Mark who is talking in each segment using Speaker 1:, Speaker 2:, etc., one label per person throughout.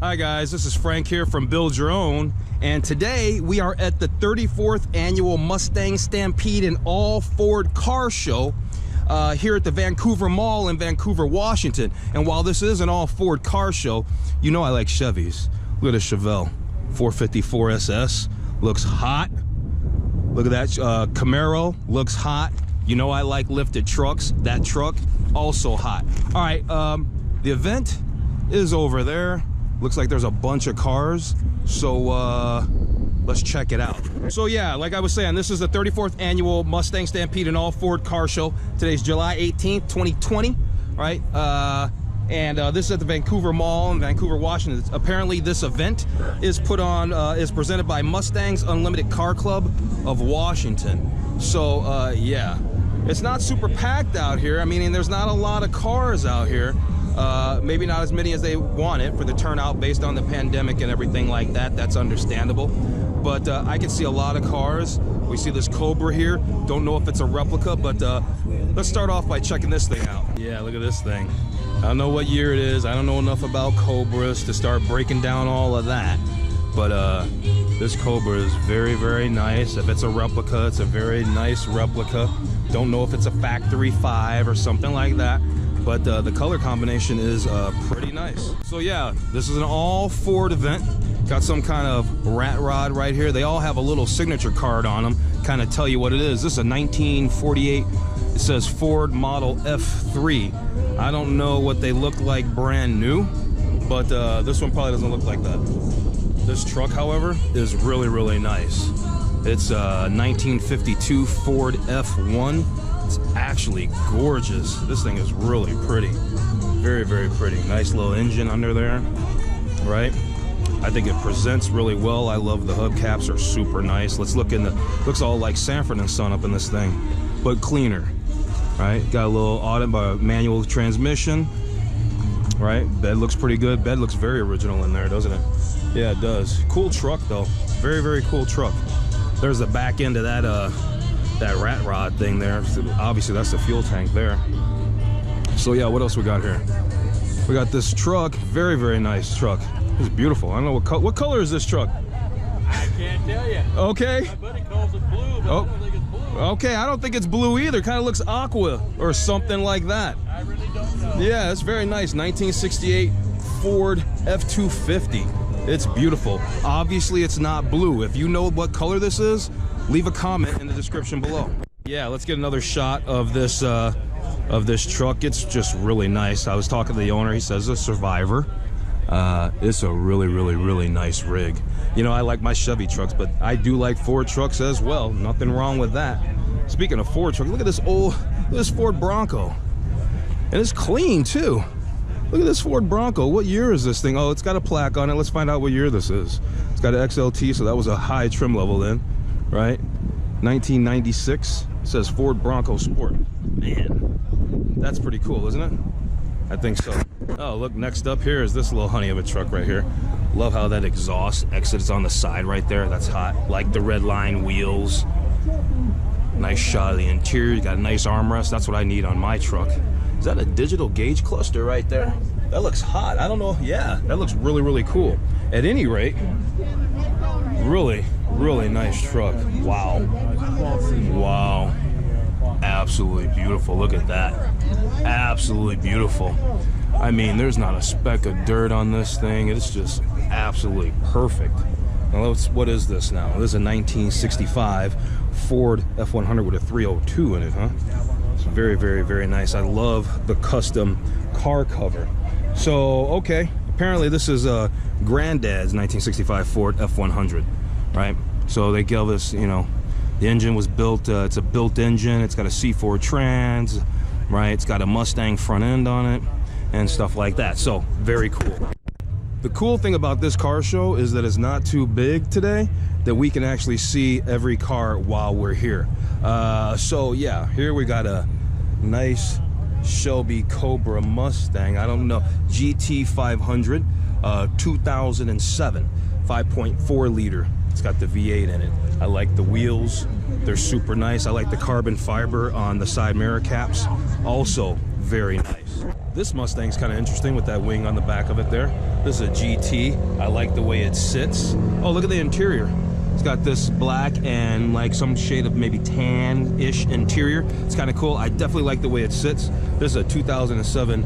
Speaker 1: Hi guys, this is Frank here from Build Your Own, and today we are at the 34th annual Mustang Stampede and All Ford Car Show here at the Vancouver Mall in Vancouver, Washington. And while this is an all Ford car show, you know I like Chevys. Look at the Chevelle 454 SS, looks hot. Look at that Camaro, looks hot. You know I like lifted trucks. That truck, also hot. All right, the event is over there. Looks like there's a bunch of cars, so let's check it out. So yeah, like I was saying, this is the 34th annual Mustang Stampede and All Ford Car Show. Today's July 18th, 2020, right? And this is at the Vancouver Mall in Vancouver, Washington. Apparently this event is put on, is presented by Mustangs Unlimited Car Club of Washington. So yeah, it's not super packed out here. I mean, there's not a lot of cars out here. Maybe not as many as they wanted for the turnout based on the pandemic and everything like that. That's understandable. But I can see a lot of cars. We see this Cobra here. Don't know if it's a replica, but let's start off by checking this thing out. Yeah, look at this thing. I don't know what year it is. I don't know enough about Cobras to start breaking down all of that. But this Cobra is very, very nice. If it's a replica, it's a very nice replica. Don't know if it's a factory 5 or something like that. But the color combination is pretty nice. So yeah, this is an all Ford event. Got some kind of rat rod right here. They all have a little signature card on them, kind of tell you what it is. This is a 1948, it says Ford Model F3. I don't know what they look like brand new, but this one probably doesn't look like that. This truck, however, is really, really nice. It's a 1952 Ford F1. It's actually gorgeous. This thing is really pretty. Very, very pretty. Nice little engine under there, right? I think it presents really well. I love the hubcaps, are super nice. Let's look in the, looks all like Sanford and Son up in this thing, but cleaner, right? Got a little manual transmission, right? Bed looks pretty good. Bed looks very original in there, doesn't it? Yeah, it does. Cool truck though. Very, very cool truck. There's the back end of that that rat rod thing there. Obviously that's the fuel tank there. So yeah, what else we got here? We got this truck. Very, very nice truck. It's beautiful. I don't know what color is this truck?
Speaker 2: I can't tell you.
Speaker 1: Okay.
Speaker 2: My buddy calls it blue, but I don't think it's blue.
Speaker 1: Okay, I don't think it's blue either. Kind of looks aqua or something like that.
Speaker 2: I really don't know.
Speaker 1: Yeah, it's very nice. 1968 Ford F250. It's beautiful. Obviously it's not blue. If you know what color this is, leave a comment in the description below. Yeah, let's get another shot of this truck. It's just really nice. I was talking to the owner. He says a Survivor. It's a really, really, really nice rig. You know, I like my Chevy trucks, but I do like Ford trucks as well. Nothing wrong with that. Speaking of Ford trucks, look at this this Ford Bronco. And it's clean too. Look at this Ford Bronco. What year is this thing? Oh, it's got a plaque on it. Let's find out what year this is. It's got an XLT, so that was a high trim level then, right? 1996. It says Ford Bronco Sport. Man, that's pretty cool, isn't it? I think so. Oh, look, next up here is this little honey of a truck right here. Love how that exhaust exit is on the side right there. That's hot. Like the red line wheels. Nice shot of the interior. You got a nice armrest. That's what I need on my truck. Is that a digital gauge cluster right there? That looks hot. I don't know. Yeah, that looks really, really cool. At any rate, really, really nice truck. Wow. Wow. Absolutely beautiful. Look at that. Absolutely beautiful. I mean, there's not a speck of dirt on this thing. It's just absolutely perfect. Now, what is this now? This is a 1965 Ford F100 with a 302 in it, huh? It's very, very, very nice. I love the custom car cover. So, okay. Apparently, this is Granddad's 1965 Ford F100, right? So they give us, you know, the engine was built, it's a built engine. It's got a C4 trans, right? It's got a Mustang front end on it and stuff like that. So very cool. The cool thing about this car show is that it's not too big today, that we can actually see every car while we're here. So yeah, here we got a nice Shelby Cobra Mustang. I don't know, GT 500, 2007, 5.4 liter. It's got the V8 in it. I like the wheels. They're super nice. I like the carbon fiber on the side mirror caps. Also very nice. This Mustang's kind of interesting with that wing on the back of it there. This is a GT. I like the way it sits. Oh, look at the interior. It's got this black and like some shade of maybe tan-ish interior. It's kind of cool. I definitely like the way it sits. This is a 2007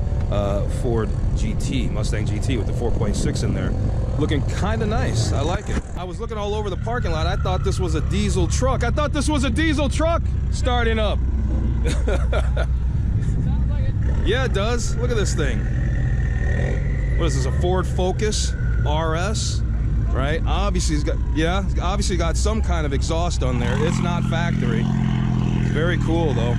Speaker 1: Ford GT, Mustang GT with the 4.6 in there. Looking kind of nice. I like it. I was looking all over the parking lot. I thought this was a diesel truck. Starting up. Yeah, it does. Look at this thing. What is this, a Ford Focus RS? Right? Obviously, obviously got some kind of exhaust on there. It's not factory. Very cool, though.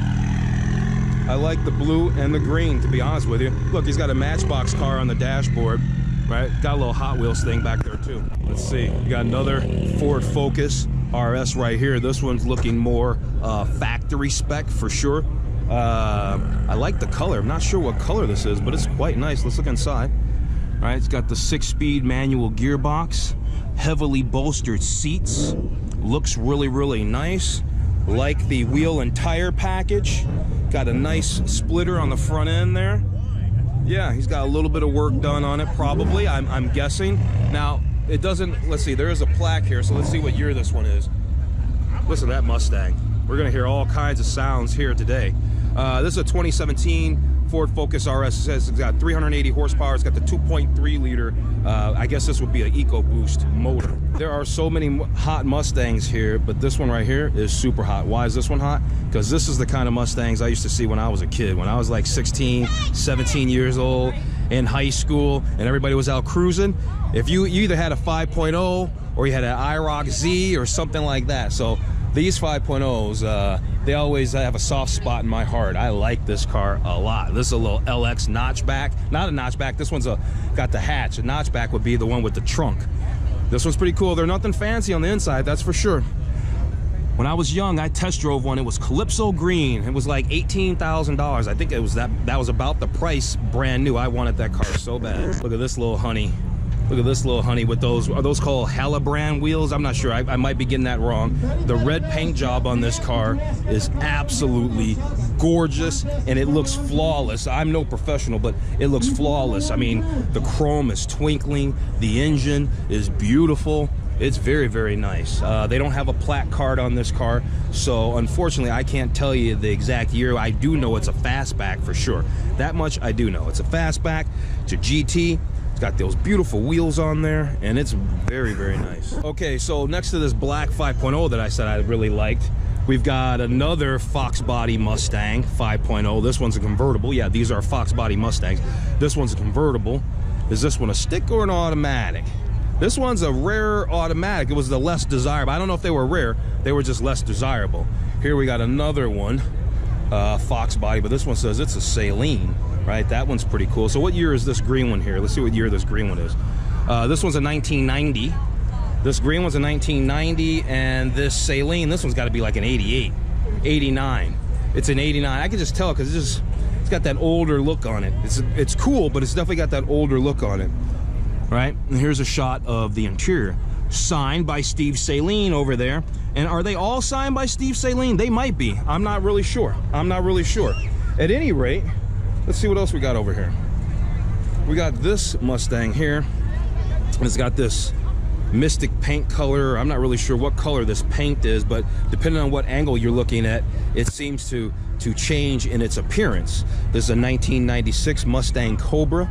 Speaker 1: I like the blue and the green, to be honest with you. Look, he's got a Matchbox car on the dashboard, right? Got a little Hot Wheels thing back there, too. Let's see. You got another Ford Focus RS right here. This one's looking more factory spec for sure. I like the color. I'm not sure what color this is, but it's quite nice. Let's look inside. All right, it's got the 6-speed manual gearbox, heavily bolstered seats. Looks really, really nice. Like the wheel and tire package. Got a nice splitter on the front end there. Yeah, he's got a little bit of work done on it, probably, I'm guessing. Now, it doesn't, let's see, there is a plaque here, so let's see what year this one is. Listen to that Mustang. We're gonna hear all kinds of sounds here today. This is a 2017 Ford Focus RS. It says it's got 380 horsepower. It's got the 2.3 liter. I guess this would be an EcoBoost motor. There are so many hot Mustangs here, but this one right here is super hot. Why is this one hot? Because this is the kind of Mustangs I used to see when I was a kid. When I was like 16, 17 years old in high school and everybody was out cruising. If you either had a 5.0 or you had an IROC Z or something like that. So these 5.0s, they always have a soft spot in my heart. I like this car a lot. This is a little LX notchback. Not a notchback, this one's got the hatch. A notchback would be the one with the trunk. This one's pretty cool. They're nothing fancy on the inside, that's for sure. When I was young, I test drove one. It was Calypso Green. It was like $18,000. I think it was that was about the price brand new. I wanted that car so bad. Look at this little honey. Look at this little honey with those, are those called Halabrand wheels? I'm not sure, I might be getting that wrong. The red paint job on this car is absolutely gorgeous and it looks flawless. I'm no professional, but it looks flawless. I mean, the chrome is twinkling, the engine is beautiful. It's very, very nice. They don't have a plaque card on this car, so unfortunately I can't tell you the exact year. I do know it's a Fastback for sure. That much I do know. It's a Fastback, it's a GT. It's got those beautiful wheels on there, and it's very, very nice. Okay, so next to this black 5.0 that I said I really liked, we've got another Fox Body Mustang 5.0. This one's a convertible. Yeah, these are Fox Body Mustangs. This one's a convertible. Is this one a stick or an automatic? This one's a rare automatic. It was the less desirable. I don't know if they were rare. They were just less desirable. Here we got another one, Fox Body, but this one says it's a Saline. Right, that one's pretty cool. So what year is this green one here? Let's see what year this green one is. This one's a 1990. This green one's a 1990, and this Saline, this one's got to be like an 88, 89. It's an 89. I can just tell because it's got that older look on it. It's cool, but it's definitely got that older look on it. Right, and here's a shot of the interior. Signed by Steve Saline over there. And are they all signed by Steve Saline? They might be. I'm not really sure. I'm not really sure. At any rate, let's see what else we got over here. We got this Mustang here. It's got this mystic paint color. I'm not really sure what color this paint is, but depending on what angle you're looking at, it seems to change in its appearance. This is a 1996 Mustang Cobra.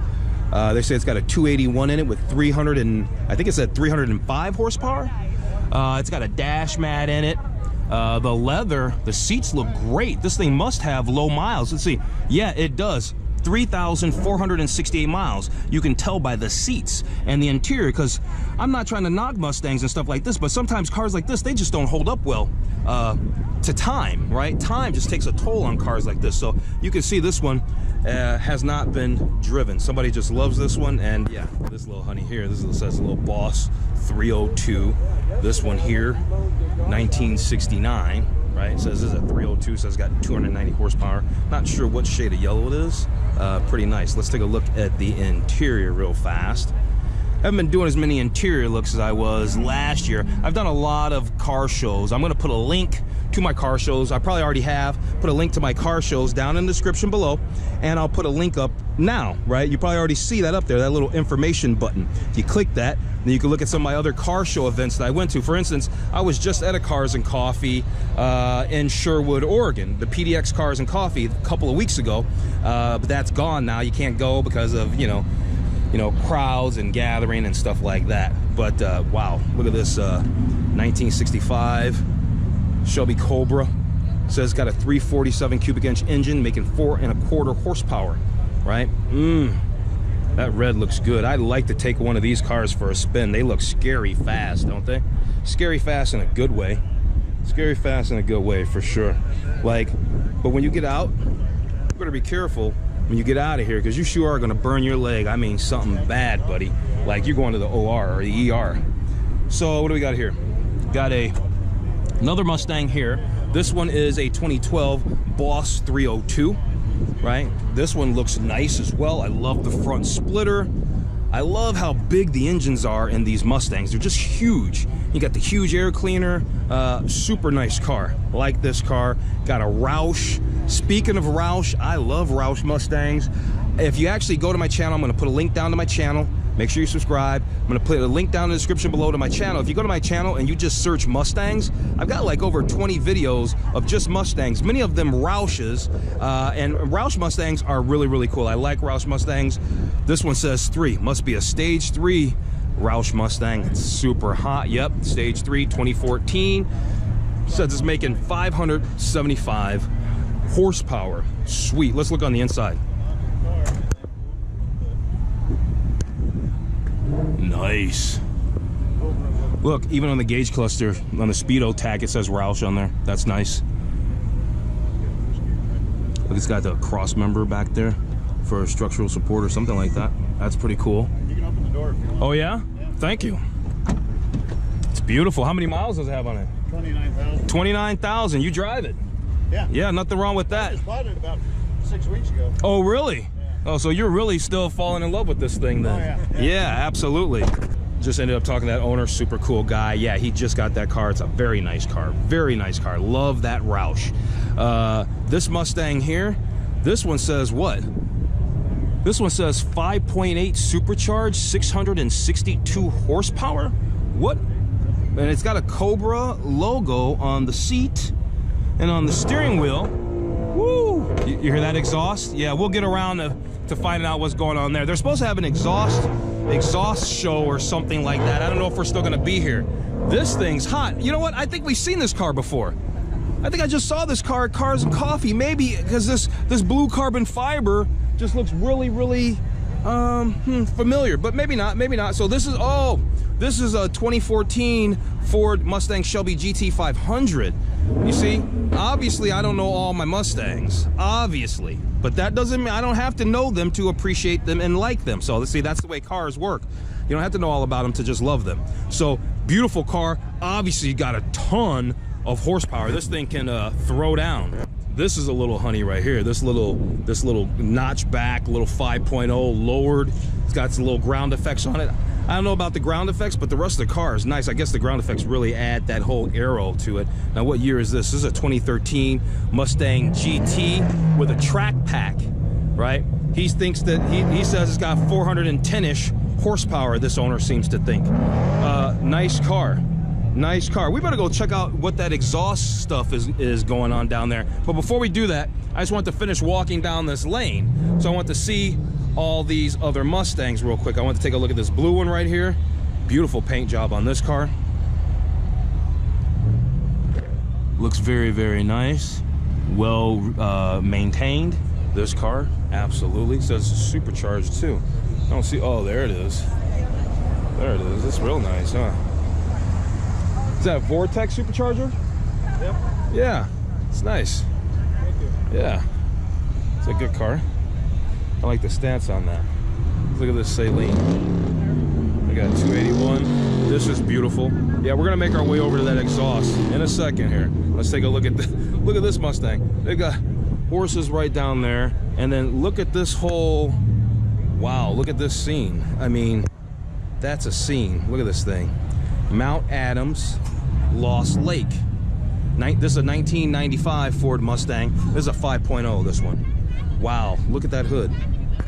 Speaker 1: They say it's got a 281 in it with 300 and I think it's at 305 horsepower. It's got a dash mat in it. The leather, the seats look great. This thing must have low miles. Let's see. Yeah, it does. 3,468 miles. You can tell by the seats and the interior, because I'm not trying to knock Mustangs and stuff like this, but sometimes cars like this, they just don't hold up well to time, right? Time just takes a toll on cars like this. So you can see this one has not been driven. Somebody just loves this one, and yeah, this little honey here, this says a little Boss 302. This one here, 1969. Right, it says this is a 302, so it's got 290 horsepower. Not sure what shade of yellow it is. Pretty nice. Let's take a look at the interior real fast. haven't been doing as many interior looks as I was last year. I've done a lot of car shows. I'm gonna put a link to my car shows. I probably already have put a link to my car shows down in the description below, and I'll put a link up now, right? You probably already see that up there, that little information button. If you click that, then you can look at some of my other car show events that I went to. For instance, I was just at a Cars and Coffee in Sherwood, Oregon, the PDX Cars and Coffee a couple of weeks ago, but that's gone now. You can't go because of, you know, crowds and gathering and stuff like that. But wow, look at this 1965 Shelby Cobra. Says got a 347 cubic inch engine, making 4.25 horsepower, right? That red looks good. I'd like to take one of these cars for a spin. They look scary fast, don't they? Scary fast in a good way. Scary fast in a good way, for sure. Like, but when you get out, you better be careful when you get out of here, because you sure are gonna burn your leg. I mean, something bad, buddy. Like you're going to the OR or the ER. So what do we got here? Got another Mustang here. This one is a 2012 Boss 302, right? This one looks nice as well. I love the front splitter. I love how big the engines are in these Mustangs. They're just huge. You got the huge air cleaner. Super nice car. Like this car. Got a Roush. Speaking of Roush, I love Roush Mustangs. If you actually go to my channel, I'm going to put a link down to my channel. Make sure you subscribe. I'm gonna put a link down in the description below to my channel. If you go to my channel and you just search Mustangs, I've got like over 20 videos of just Mustangs, many of them Roushes, and Roush Mustangs are really, really cool. I like Roush Mustangs. This one says 3, must be a stage 3 Roush Mustang. It's super hot. Yep, stage 3, 2014. Says it's making 575 horsepower. Sweet. Let's look on the inside. Nice. Look, even on the gauge cluster, on the speedo tag, it says Roush on there. That's nice. Look, it's got the cross member back there for structural support or something like that. That's pretty cool.
Speaker 2: You can open the door if you want.
Speaker 1: Oh yeah? Thank you. It's beautiful. How many miles does it have on it?
Speaker 2: 29,000.
Speaker 1: 29,000. You drive it?
Speaker 2: Yeah.
Speaker 1: Yeah, nothing wrong with that.
Speaker 2: I just bought it about 6 weeks ago.
Speaker 1: Oh, really?
Speaker 2: Yeah.
Speaker 1: Oh, so you're really still falling in love with this thing then?
Speaker 2: Oh, yeah.
Speaker 1: Yeah, absolutely. Just ended up talking to that owner, super cool guy. Yeah, he just got that car. It's a very nice car. Very nice car. Love that Roush. This Mustang here, this one says what? This one says 5.8 supercharged, 662 horsepower. What? And it's got a Cobra logo on the seat and on the steering wheel. Woo! You hear that exhaust? Yeah, we'll get around to finding out what's going on there. They're supposed to have an exhaust show or something like that. I don't know if we're still gonna be here. This thing's hot. You know what? I think we've seen this car before. I think I just saw this car at Cars and Coffee. Maybe because this blue carbon fiber just looks really, really familiar, but maybe not, maybe not. So this is, oh, this is a 2014 Ford Mustang Shelby GT 500. You see, obviously I don't know all my Mustangs, obviously, but that doesn't mean I don't have to know them to appreciate them and like them. So let's see, that's the way cars work. You don't have to know all about them to just love them. So beautiful car, obviously got a ton of horsepower. This thing can throw down. This is a little honey right here. This little notch back, little 5.0 lowered. It's got some little ground effects on it. I don't know about the ground effects, but the rest of the car is nice. I guess the ground effects really add that whole arrow to it. Now, what year is this? This is a 2013 Mustang GT with a track pack, right? He thinks that, he says it's got 410-ish horsepower, this owner seems to think. Nice car. Nice car. We better go check out what that exhaust stuff is going on down there. But before we do that, I just want to finish walking down this lane. So I want to see all these other Mustangs real quick. I want to take a look at this blue one right here. Beautiful paint job on this car. Looks very, very nice. Well maintained. This car, absolutely. It says supercharged too. I don't see, oh, there it is. There it is. It's real nice, huh? Is that a Vortex supercharger?
Speaker 2: Yep.
Speaker 1: Yeah, it's nice.
Speaker 2: Thank you.
Speaker 1: Yeah, it's a good car. I like the stance on that. Look at this saline. We got 281. This is beautiful. Yeah, we're gonna make our way over to that exhaust in a second here. Let's take a look at look at this Mustang. They've got horses right down there, and then look at this whole. Wow, look at this scene. I mean, That's a scene. Look at this thing. Mount Adams, Lost Lake. This is a 1995 Ford Mustang. This is a 5.0, this one. Wow, look at that hood.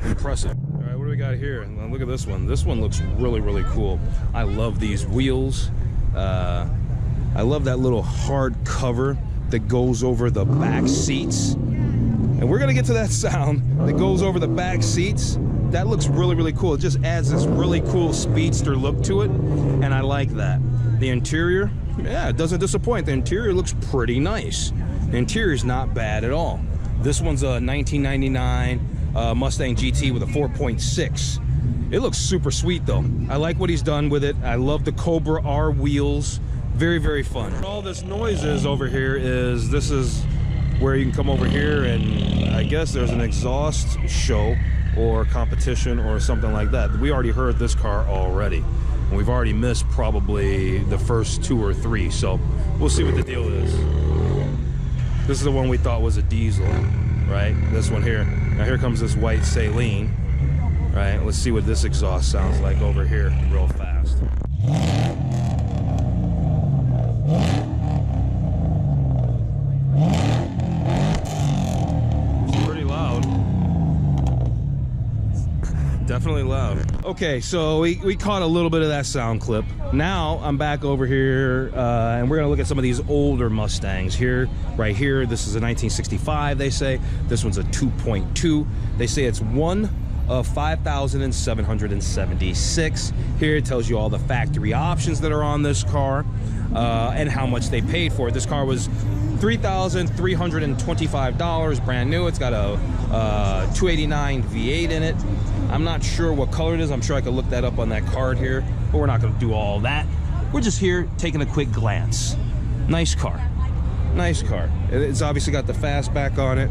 Speaker 1: Impressive. All right, what do we got here? Look at this one. This one looks really, really cool. I love these wheels. I love that little hard cover that goes over the back seats. And we're gonna get to that sound that goes over the back seats. That looks really, really cool. It just adds this really cool speedster look to it, and I like that. The interior, yeah, it doesn't disappoint. The interior looks pretty nice. The interior is not bad at all. This one's a 1999 Mustang GT with a 4.6. It looks super sweet though. I like what he's done with it. I love the Cobra R wheels. Very, very fun. All this noise is over here is, this is where you can come over here and I guess there's an exhaust show or competition or something like that. We already heard this car already. And we've already missed probably the first 2 or 3. So we'll see what the deal is. This is the one we thought was a diesel, right? This one here. Now here comes this white Saline, right? Let's see what this exhaust sounds like over here real fast. It's pretty loud. Definitely loud. Okay, so we caught a little bit of that sound clip. Now I'm back over here and we're gonna look at some of these older Mustangs here. Right here, this is a 1965, they say. This one's a 2.2. They say it's one of 5,776. Here it tells you all the factory options that are on this car and how much they paid for it. This car was $3,325, brand new. It's got a 289 V8 in it. I'm not sure what color it is. I'm sure I could look that up on that card here, but we're not gonna do all that. We're just here taking a quick glance. Nice car, nice car. It's obviously got the Fastback on it.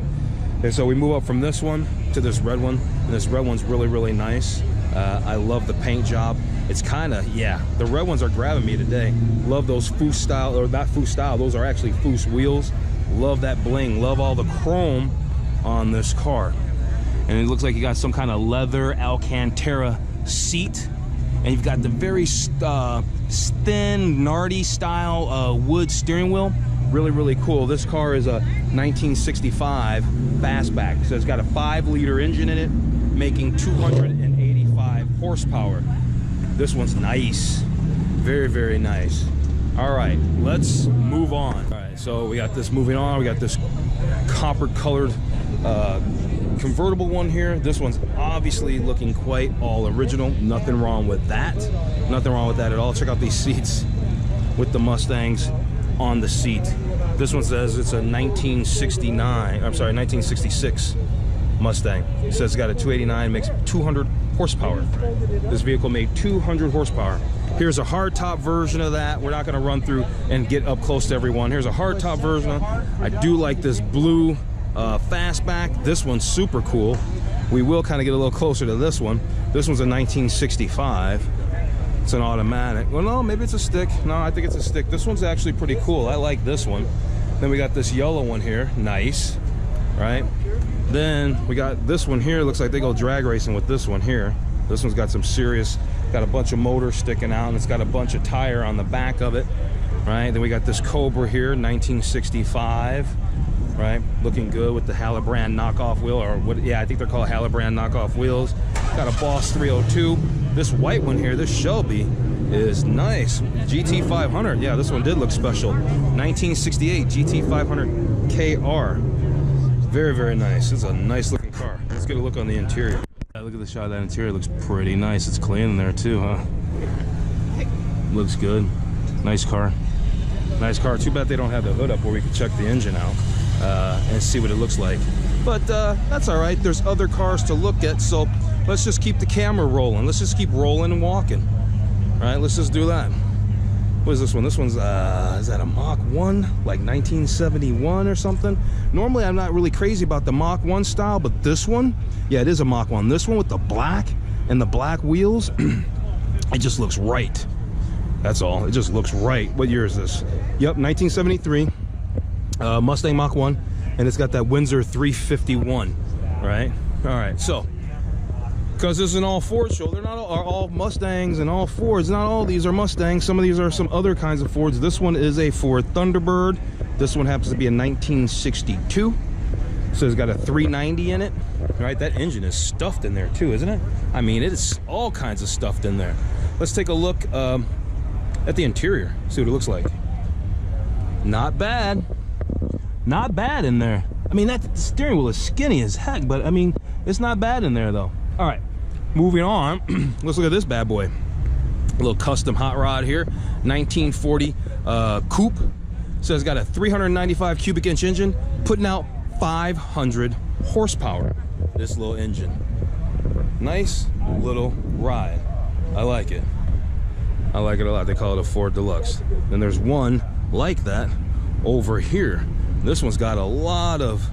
Speaker 1: And so we move up from this one to this red one. And this red one's really, really nice. I love the paint job. It's kind of, yeah, the red ones are grabbing me today. Love those Foose style, or not Foose style, those are actually Foose wheels. Love that bling, love all the chrome on this car. And it looks like you got some kind of leather Alcantara seat. And you've got the very thin, Nardi style wood steering wheel. Really, really cool. This car is a 1965 Fastback. So it's got a 5-liter engine in it, making 285 horsepower. This one's nice. Very, very nice. All right, let's move on. All right, so we got this moving on. We got this copper colored convertible one here. This one's obviously looking quite all original. Nothing wrong with that. Nothing wrong with that at all. Check out these seats with the Mustangs on the seat. This one says it's a 1966 Mustang. It says it's got a 289, makes 200 horsepower. This vehicle made 200 horsepower. Here's a hardtop version of that. We're not going to run through and get up close to everyone. Here's a hardtop version of it. I do like this blue Fastback. This one's super cool. We will kind of get a little closer to this one. This one's a 1965. It's an automatic. Well, no, maybe it's a stick. No, I think it's a stick. This one's actually pretty cool. I like this one. Then we got this yellow one here. Nice, right? Then we got this one here. Looks like they go drag racing with this one here. This one's got some serious, got a bunch of motor sticking out, and it's got a bunch of tire on the back of it, right? Then we got this Cobra here, 1965, right? Looking good with the Halibran knockoff wheel, or what? Yeah, I think they're called Halibran knockoff wheels. Got a Boss 302. This white one here, this Shelby, is nice. GT 500. Yeah, this one did look special. 1968 GT 500 KR. Very, very nice. It's a nice looking car. Let's get a look on the interior. Look at the shot of that interior. It looks pretty nice. It's clean in there too, huh? Looks good. Nice car. Nice car. Too bad they don't have the hood up where we can check the engine out and see what it looks like. But that's all right. There's other cars to look at, so let's just keep the camera rolling. Let's just keep rolling and walking. All right, let's just do that. What is this one? This one's, is that a Mach 1? Like 1971 or something? Normally, I'm not really crazy about the Mach 1 style, but this one, yeah, it is a Mach 1. This one with the black and the black wheels, it just looks right. That's all. It just looks right. What year is this? Yep, 1973. Mustang Mach 1. And it's got that Windsor 351, right? All right, so Because this is an all Ford show. They're not all Mustangs and all Fords. Not all these are Mustangs. Some of these are some other kinds of Fords. This one is a Ford Thunderbird. This one happens to be a 1962. So it's got a 390 in it. Right, that engine is stuffed in there too, isn't it? I mean, it is all kinds of stuffed in there. Let's take a look at the interior. See what it looks like. Not bad. Not bad in there. I mean, that steering wheel is skinny as heck, but I mean, it's not bad in there though. All right, moving on. Let's look at this bad boy. A little custom hot rod here, 1940 coupe. So it's got a 395 cubic inch engine, putting out 500 horsepower. This little engine. Nice little ride. I like it. I like it a lot. They call it a Ford Deluxe. Then there's one like that over here. This one's got a lot of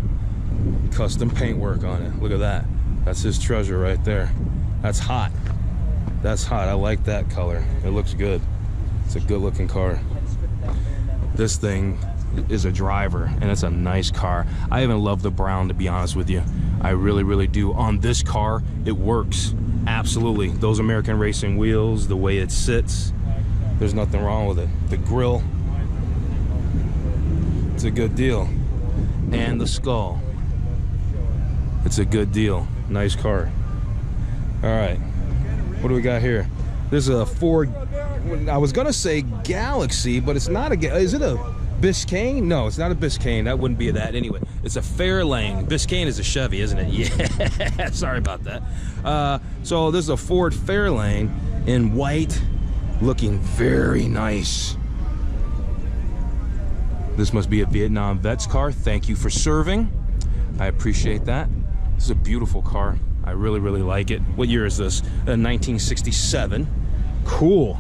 Speaker 1: custom paintwork on it. Look at that. That's his treasure right there. That's hot. That's hot. I like that color. It looks good. It's a good looking car. This thing is a driver, and it's a nice car. I even love the brown, to be honest with you. I really do. On this car, it works. Absolutely. Those American racing wheels, the way it sits, there's nothing wrong with it. The grille, it's a good deal. And the skull, it's a good deal. Nice car. All right, what do we got here? This is a Ford, I was gonna say Galaxy, but it's not a, is it a Biscayne? No, it's not a Biscayne. That wouldn't be that anyway. It's a Fairlane. Biscayne is a Chevy, isn't it? Yeah, sorry about that. So this is a Ford Fairlane in white, looking very nice. This must be a Vietnam vet's car. Thank you for serving. I appreciate that. This is a beautiful car. I really like it. What year is this? 1967. Cool.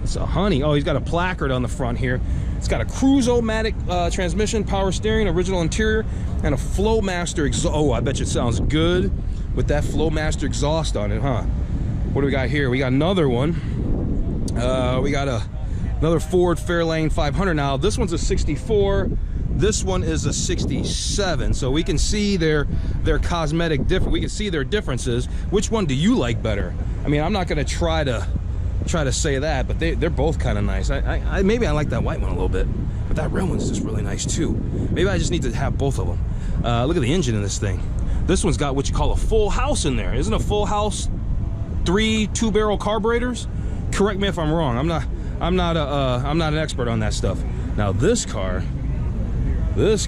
Speaker 1: It's a honey. Oh, he's got a placard on the front here. It's got a Cruise-O-Matic transmission, power steering, original interior, and a Flowmaster exhaust. Oh, I bet you it sounds good with that Flowmaster exhaust on it, huh? What do we got here? We got another one. We got another Ford Fairlane 500. Now, this one's a 64. This one is a 67. So we can see their cosmetic difference. We can see their differences. Which one do you like better? I mean, I'm not going to try to say that, but they're both kind of nice. Maybe I like that white one a little bit, but that red one's just really nice too. Maybe I just need to have both of them. Look at the engine in this thing. This one's got what you call a full house in there. Isn't a full house 3 2-barrel carburetors? Correct me if I'm wrong. I'm not an expert on that stuff. Now this car, this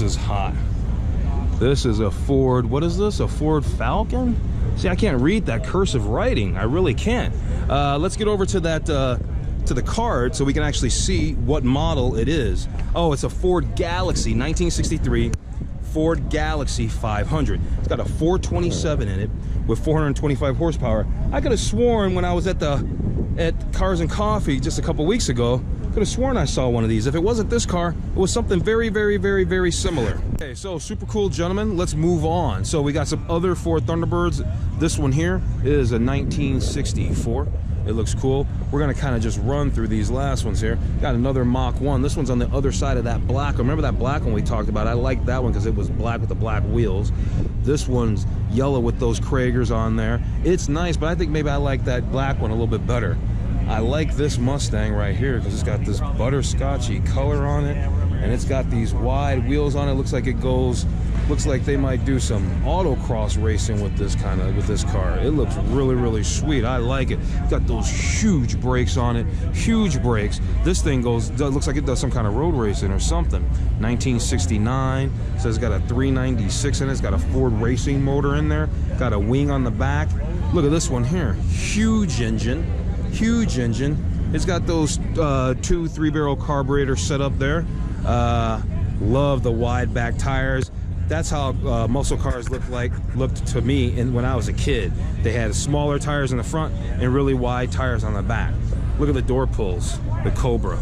Speaker 1: is hot. This is a Ford, what is this? A Ford Falcon? See, I can't read that cursive writing. I really can't. Let's get over to that, to the card so we can actually see what model it is. Oh, it's a Ford Galaxy, 1963 Ford Galaxy 500. It's got a 427 in it with 425 horsepower. I could have sworn when I was at Cars and Coffee just a couple weeks ago, could have sworn I saw one of these. If it wasn't this car, it was something very similar. Okay, so super cool, gentlemen. Let's move on. So we got some other Ford Thunderbirds. This one here is a 1964. It looks cool. We're gonna kind of just run through these last ones here. Got another Mach 1. This one's on the other side of that black. Remember that black one we talked about? I like that one because it was black with the black wheels. This one's yellow with those Kragers on there. It's nice, but I think maybe I like that black one a little bit better. I like this Mustang right here because it's got this butterscotchy color on it, and it's got these wide wheels on it. Looks like looks like they might do some autocross racing with this car. It looks really sweet. I like it. It's got those huge brakes on it, huge brakes. This thing looks like it does some kind of road racing or something. 1969. Says it's got a 396 in it. It's got a Ford racing motor in there. Got a wing on the back. Look at this one here. Huge engine. Huge engine. It's got those 2 3-barrel carburetors set up there. Love the wide back tires. That's how muscle cars looked to me when I was a kid. They had smaller tires in the front and really wide tires on the back. Look at the door pulls, the Cobra.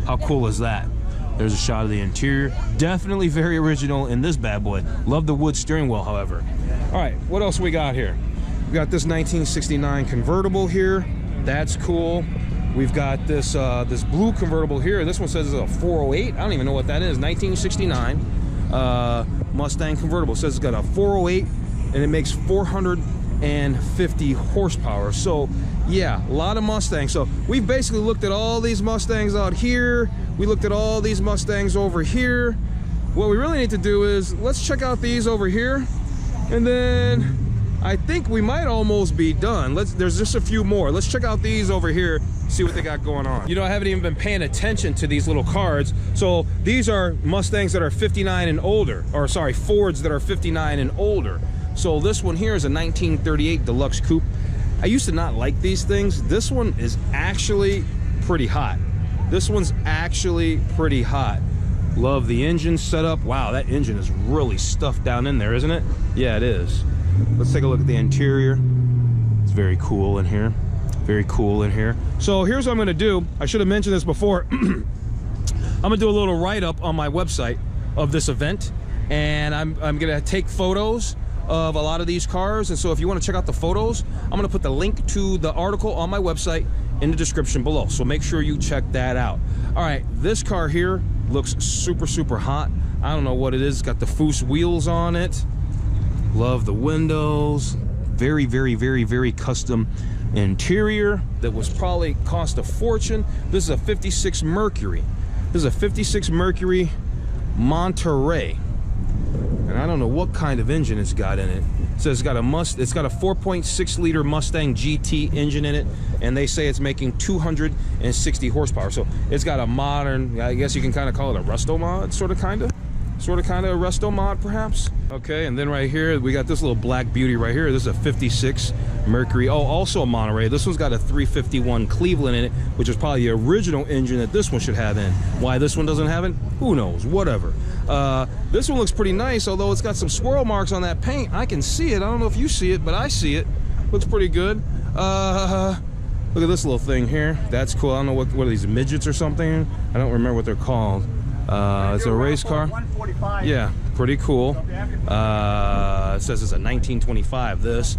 Speaker 1: How cool is that? There's a shot of the interior. Definitely very original in this bad boy. Love the wood steering wheel, however. All right, what else we got here? We got this 1969 convertible here. That's cool. We've got this this blue convertible here. This one says it's a 408. I don't even know what that is. 1969 Mustang convertible. It says it's got a 408 and it makes 450 horsepower. So yeah, a lot of Mustangs. So we've basically looked at all these Mustangs out here. We looked at all these Mustangs over here. What we really need to do is let's check out these over here, and then I think we might almost be done. There's just a few more. Let's check out these over here, see what they got going on. You know, I haven't even been paying attention to these little cards. So these are Mustangs that are 59 and older, or sorry, Fords that are 59 and older. So this one here is a 1938 Deluxe Coupe. I used to not like these things. This one is actually pretty hot. This one's actually pretty hot. Love the engine setup. Wow, that engine is really stuffed down in there, isn't it? Yeah, it is. Let's take a look at the interior. It's very cool in here. Very cool in here. So here's what I'm gonna do. I should have mentioned this before. I'm gonna do a little write-up on my website of this event, and I'm gonna take photos of a lot of these cars. And so if you want to check out the photos, I'm gonna put the link to the article on my website in the description below. So make sure you check that out. All right, this car here looks super, super hot. I don't know what it is. It's got the Foose wheels on it. Love the windows. Very, very, very, very custom interior that was probably cost a fortune. This is a 56 Mercury. This is a 56 Mercury Monterey. And I don't know what kind of engine it's got in it. It says it's got a 4.6 liter Mustang GT engine in it, and they say it's making 260 horsepower. So it's got a modern, I guess you can kind of call it a resto mod, sort of kind of a resto mod perhaps. Okay, and then right here we got this little black beauty right here. This is a 56 Mercury. Oh, also a Monterey. This one's got a 351 Cleveland in it, which is probably the original engine that this one should have in. Why this one doesn't have it, who knows, whatever. This one looks pretty nice, although it's got some swirl marks on that paint. I can see it. I don't know if you see it, but I see it. Looks pretty good. Look at this little thing here. That's cool. I don't know what are these, midgets or something? I don't remember what they're called. It's a race car.
Speaker 2: 145.
Speaker 1: Yeah, pretty cool. It says it's a 1925. This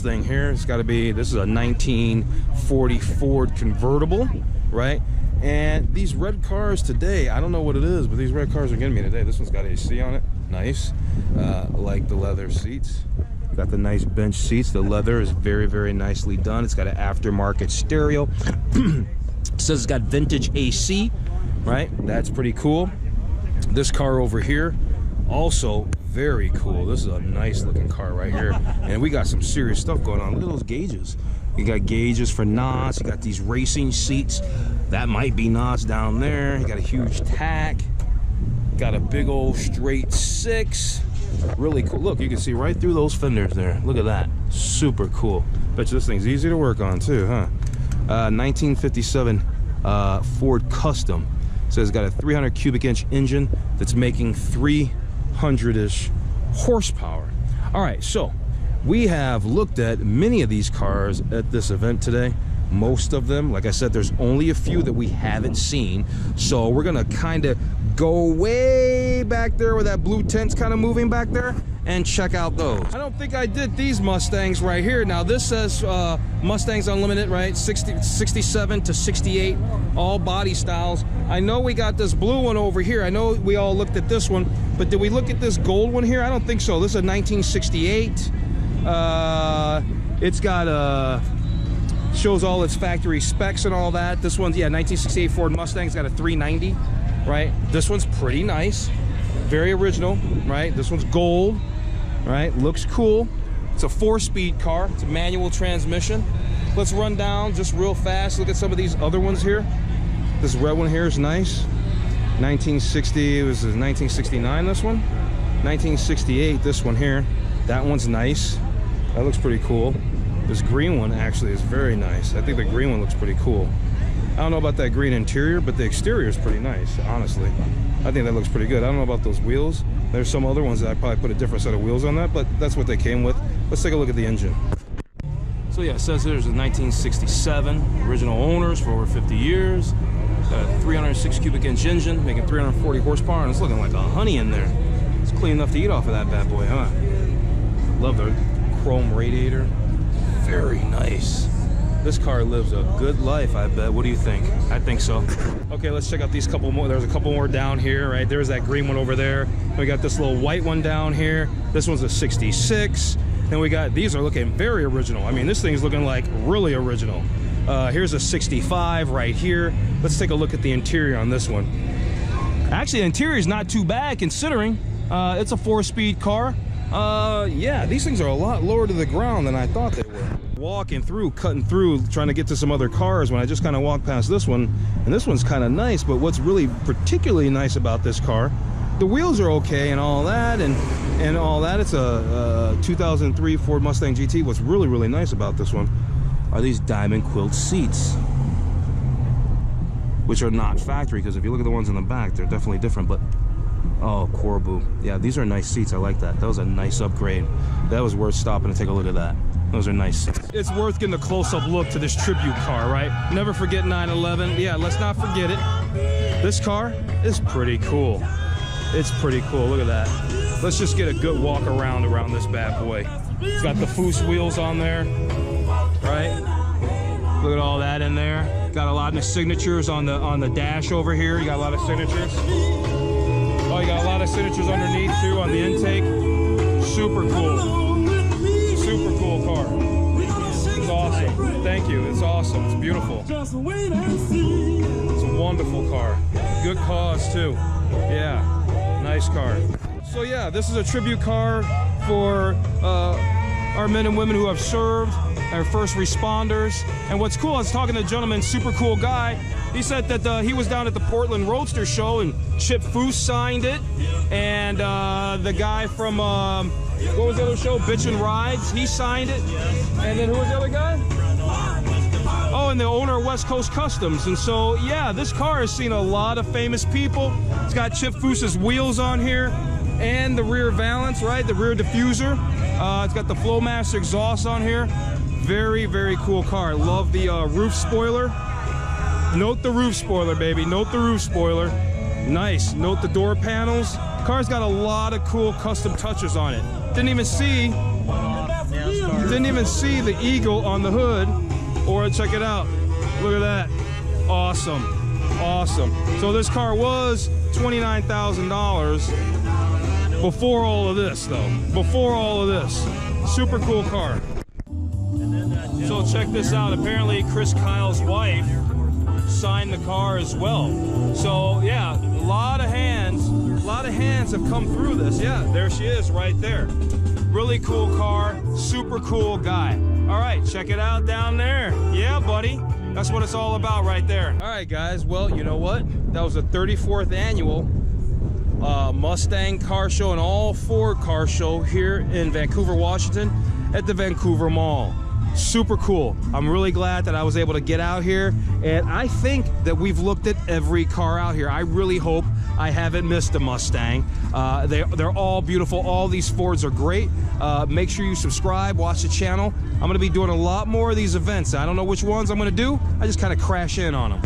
Speaker 1: thing here, it's got to be, this is a 1940 Ford Convertible, right? And these red cars today, I don't know what it is, but these red cars are getting me today. This one's got AC on it. Nice. Like the leather seats. Got the nice bench seats. The leather is very, very nicely done. It's got an aftermarket stereo. It says it's got vintage AC. Right, that's pretty cool. This car over here, also very cool. This is a nice looking car right here, and we got some serious stuff going on. Look at those gauges. You got gauges for knots. You got these racing seats. That might be knots down there. You got a huge tack. Got a big old straight six. Really cool. Look, you can see right through those fenders there. Look at that. Super cool. Bet you this thing's easy to work on too, huh? 1957 Ford Custom. So it's got a 300 cubic inch engine that's making 300-ish horsepower. All right, so we have looked at many of these cars at this event today. Most of them, like I said, there's only a few that we haven't seen. So we're gonna kind of go way back there where that blue tent's kind of moving back there and check out those. I don't think I did these Mustangs right here. Now this says Mustangs Unlimited, right? 67 to 68, all body styles. I know we got this blue one over here. I know we all looked at this one, but did we look at this gold one here? I don't think so. This is a 1968. It's got shows all its factory specs and all that. This one's, yeah, 1968 Ford Mustang. It's got a 390, right? This one's pretty nice, very original, right? This one's gold, right? Looks cool. It's a 4-speed car. It's a manual transmission. Let's run down just real fast. Look at some of these other ones here. This red one here is nice. 1960, it was 1969, this one. 1968, this one here. That one's nice. That looks pretty cool. This green one actually is very nice. I think the green one looks pretty cool. I don't know about that green interior, but the exterior is pretty nice, honestly. I think that looks pretty good. I don't know about those wheels. There's some other ones that I probably put a different set of wheels on that, but that's what they came with. Let's take a look at the engine. So yeah, it says there's a 1967, original owners for over 50 years. Got a 306 cubic inch engine, making 340 horsepower, and it's looking like a honey in there. It's clean enough to eat off of that bad boy, huh? Love the chrome radiator. Very nice. This car lives a good life, I bet. What do you think? I think so. Okay, let's check out these couple more. There's a couple more down here, right? There's that green one over there. We got this little white one down here. This one's a 66. Then we got, these are looking very original. I mean, this thing's looking like really original. Here's a 65 right here. Let's take a look at the interior on this one. Actually, the interior is not too bad considering it's a 4-speed car. Yeah, these things are a lot lower to the ground than I thought they were. Walking through, cutting through, trying to get to some other cars when I just kind of walked past this one. And this one's kind of nice, but what's really particularly nice about this car, the wheels are okay and all that, and all that. It's a 2003 Ford Mustang GT. What's really, really nice about this one are these diamond quilt seats, which are not factory, because if you look at the ones in the back, they're definitely different. But oh, Corbu, yeah, these are nice seats. I like that. That was a nice upgrade. That was worth stopping to take a look at that. Those are nice seats. It's worth getting a close-up look to this tribute car, right? Never forget 911. Yeah, let's not forget it. This car is pretty cool. It's pretty cool. Look at that. Let's just get a good walk around this bad boy. It's got the Foose wheels on there, right? Look at all that in there. Got a lot of signatures on the dash over here. You got a lot of signatures. Oh, you got a lot of signatures underneath too on the intake. Super cool. Super cool car. It's awesome. Thank you. It's awesome. It's beautiful. It's a wonderful car. Good cause too. Yeah. Nice car. So yeah, this is a tribute car for our men and women who have served, our first responders. And what's cool, I was talking to a gentleman, super cool guy. He said that he was down at the Portland Roadster show and Chip Foose signed it. And the guy from, what was the other show? Bitch and Rides, he signed it. And then who was the other guy? Oh, and the owner of West Coast Customs. And so, yeah, this car has seen a lot of famous people. It's got Chip Foose's wheels on here and the rear valance, right? The rear diffuser. It's got the Flowmaster exhaust on here. Very, very cool car. Love the roof spoiler. Note the roof spoiler, baby. Note the roof spoiler. Nice. Note the door panels. Car's got a lot of cool custom touches on it. Didn't even see the eagle on the hood. Or check it out. Look at that. Awesome. Awesome. So this car was $29,000 before all of this, though. Before all of this. Super cool car. So check this out. Apparently Chris Kyle's wife signed the car as well. So yeah, a lot of hands have come through this. Yeah, there she is right there. Really cool car, super cool guy. All right, check it out down there. Yeah, buddy. That's what it's all about right there. All right, guys. Well, you know what? That was the 34th annual Mustang car show and all Ford car show here in Vancouver, Washington at the Vancouver Mall. Super cool. I'm really glad that I was able to get out here, and I think that we've looked at every car out here. I really hope I haven't missed a Mustang. They're all beautiful. All these Fords are great. Make sure you subscribe, watch the channel. I'm going to be doing a lot more of these events. I don't know which ones I'm going to do. I just kind of crash in on them.